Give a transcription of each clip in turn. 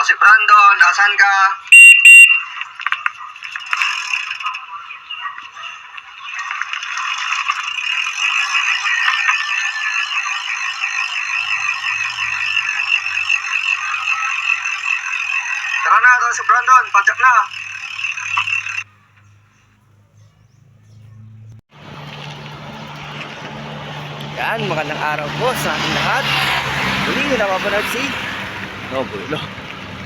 si Brandon, asan ka? Tara na, ito si Brandon, padyak na. Yan, magandang araw po sa ating lahat. Muli nyo napapanood si Nobulo.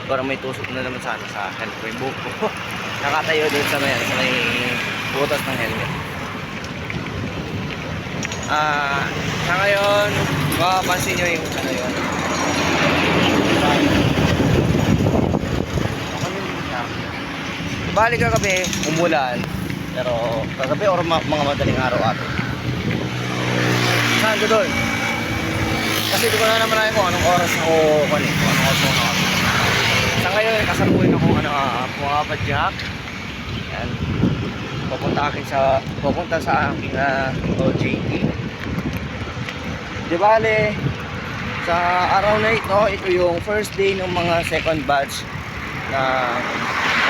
Parang may tusok na naman sana sa helmet ko yung buhok ko. Nakatayo doon sa may butas ng helmet. Sa ngayon, mapapansin nyo yung ano yun. Balik kagabi, umulan. Pero kagabi or mga madaling araw ato. Saan ko doon? Kasi di ko na naman kung anong oras ako kung anong oras ako. Sa ngayon, kasalukuyan ako pumapadyak. Yan. Pupunta sa aking OJT. Di bale, sa araw na ito yung first day ng mga second batch na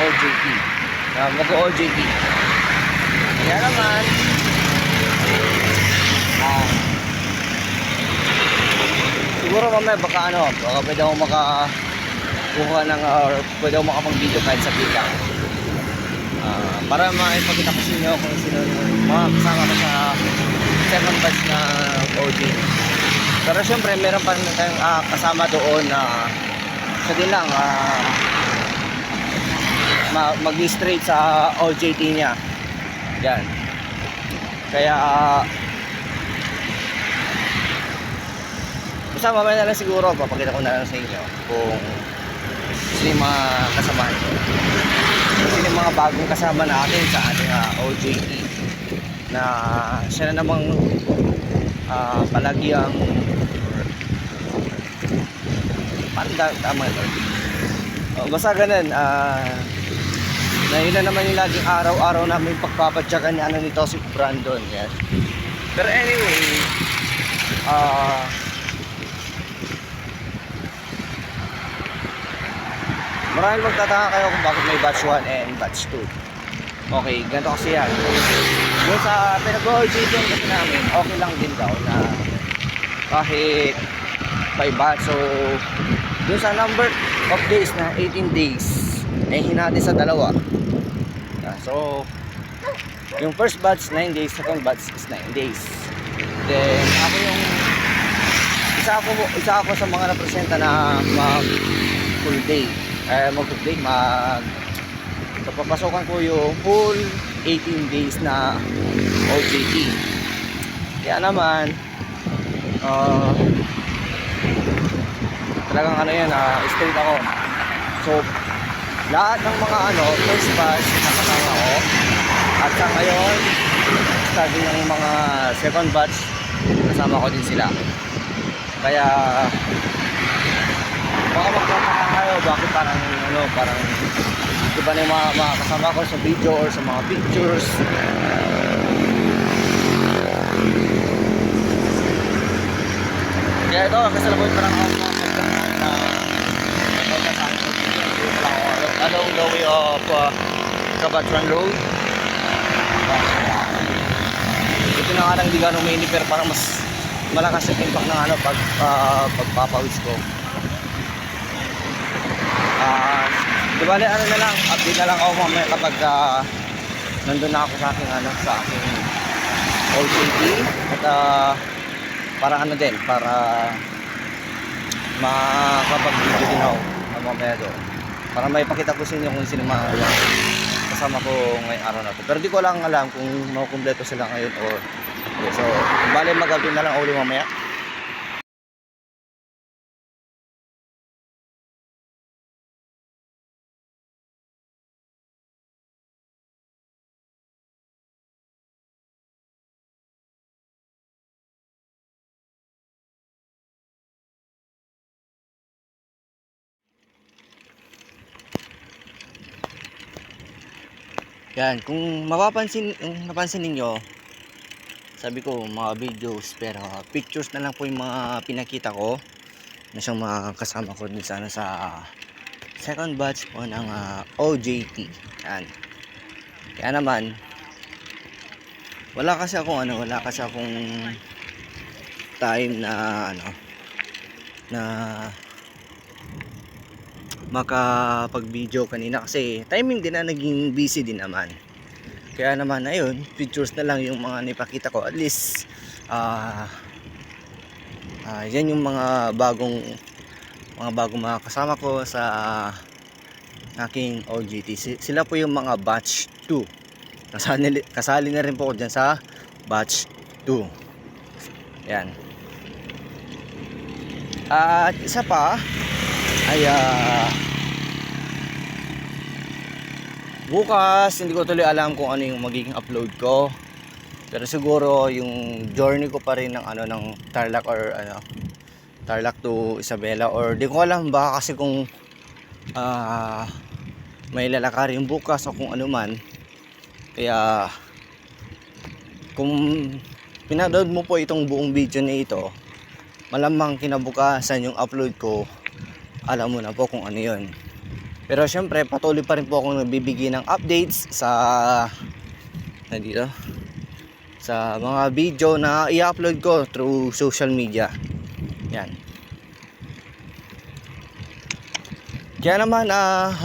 OJT. Na mag-OJT. Kaya naman, siguro mamaya baka pwede ako makakuha ng pwede ako makapag-video kahit sa bilang para maipakita ko sa inyo kung sino mga kasama ko sa second batch na OJ. Pero syempre meron pa tayong kasama doon na sa din lang mag-straight sa OJT niya. Yan. Kaya basta mamaya na lang siguro papakita ko na lang sa inyo kung sino yung mga kasama nyo, sino yung mga bagong kasama natin sa ating OJT na siya na namang palagyang tama ito. Basta ganun na yun na naman yung laging araw-araw namin pagpapadyakan ni nito si Brandon. Yes. Pero anyway, maraming magtataka kayo kung bakit may batch 1 and batch 2. Okay, ganito kasi yan. Yung sa pinag-OJT kasi namin, okay lang din daw na kahit by batch. So, dun sa number of days na 18 days, eh hinati sa dalawa. So, yung first batch 9 days, second batch is 9 days. Then, ako yung isa ako sa mga napresenta na full day. Papapasukan ko yung full 18 days na OJT. Kaya naman talagang yan, straight ako. So lahat ng mga first batch nakasama ko, at sa ngayon starting ng mga second batch kasama ko din sila. Kaya baka magtataka kayo bakit parang iba na yung mga kasama ko sa video or sa mga pictures. Kaya ito, kasalabot parang ako along the way of Cabatran Road. Ito na nga lang hindi gano'ng mainit pero parang mas malakas yung impact ng pagpapawis ko. Di bale na lang, update na lang ako mamaya kapag nandun na ako sa aking OJT at para makapag-video din ako mamaya doon para may pakita ko sa inyo kung sino mga kasama ko ngayong araw na to. Pero di ko lang alam kung makumpleto sila ngayon or okay, so bale mag-update na lang ulit mamaya. Yan, kung napansin ninyo, sabi ko mga videos pero pictures na lang po yung mga pinakita ko na siyang mga kasama ko din sana sa second batch po ng OJT. Yan. Kaya naman, wala kasi akong time na na makapag-video kanina kasi timing din na naging busy din naman. Kaya naman ayun, pictures na lang yung mga nipakita ko. At least yan yung mga bagong mga kasama ko sa aking OJT. Sila po yung mga batch 2. Kasali na rin po ako dyan sa batch 2. Yan. At isa pa ay bukas hindi ko tuloy alam kung ano yung magiging upload ko, pero siguro yung journey ko pa rin ng ng Tarlac or Tarlac to Isabela, or di ko alam, baka kasi kung may lalakarin bukas o kung ano man. Kaya kung pinanood mo po itong buong video na ito, malamang kinabukasan yung upload ko, alam mo na po kung ano yun. Pero syempre patuloy pa rin po akong nagbibigay ng updates sa mga video na i-upload ko through social media. Yan. Kaya naman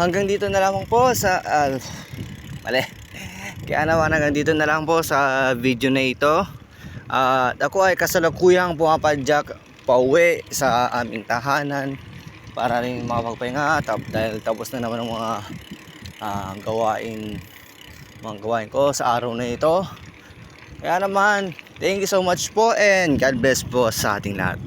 hanggang dito na lang po sa video na ito. Ako ay kasalukuyang pumapadyak pauwi sa aming tahanan para rin makapagpahinga dahil tapos na naman ang mga gawain ko sa araw na ito. Kaya naman, thank you so much po and God bless po sa ating lahat.